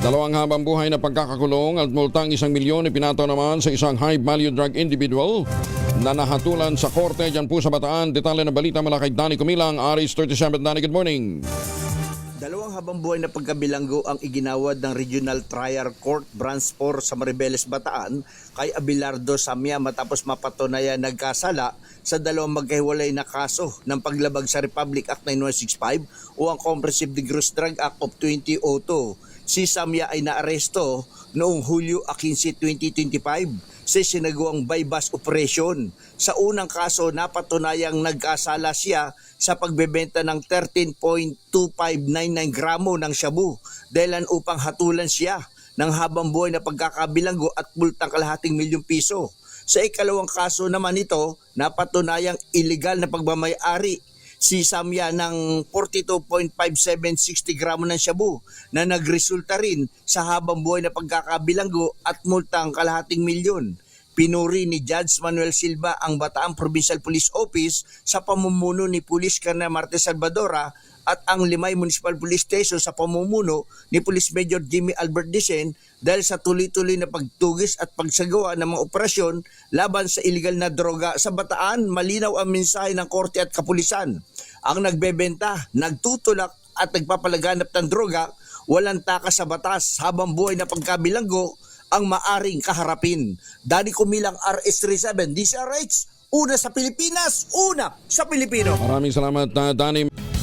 Dalawang habang buhay na pagkakakulong at multang 1 milyon ipinato naman sa isang high-value drug individual na nahatulan sa korte dyan po sa Bataan. Detalye ng balita mula kay Danny Kumilang, Aris 37. Danny, good morning. Dalawang habang buhay na pagkabilanggo ang iginawad ng Regional Trial Court Branch 4 sa Maribeles, Bataan kay Abelardo Samya matapos mapatunayan nagkasala sa dalawang magkahiwalay na kaso ng paglabag sa Republic Act 9165 o ang Comprehensive Gross Drug Act of 2002. Si Samya ay naaresto noong Hulyo 15, 2025 sa sinagawang bypass operation. Sa unang kaso, napatunayang nagkasala siya sa pagbebenta ng 13.2599 gramo ng shabu dahilan upang hatulan siya ng habang buhay na pagkakabilanggo at multang ₱250,000. Sa ikalawang kaso naman ito, napatunayang illegal na pagmamayari si Samya ng 42.5760 gramo ng shabu na nagresulta rin sa habang buhay na pagkakabilanggo at multang ₱250,000. Pinuri ni Judge Manuel Silva ang Bataan Provincial Police Office sa pamumuno ni Police Colonel Marte Salvadora at ang Limay Municipal Police Station sa pamumuno ni Police Major Jimmy Albert Dicen dahil sa tuloy-tuloy na pagtugis at pagsagawa ng mga operasyon laban sa illegal na droga sa Bataan. Malinaw ang mensahe ng korte at kapulisan. Ang nagbebenta, nagtutulak at nagpapalaganap ng droga, walang takas sa batas habang buhay na pagkabilanggo ang maaring kaharapin. Danny Kumilang, RS37, DCRH, una sa Pilipinas, una sa Pilipino. Maraming salamat, Danny.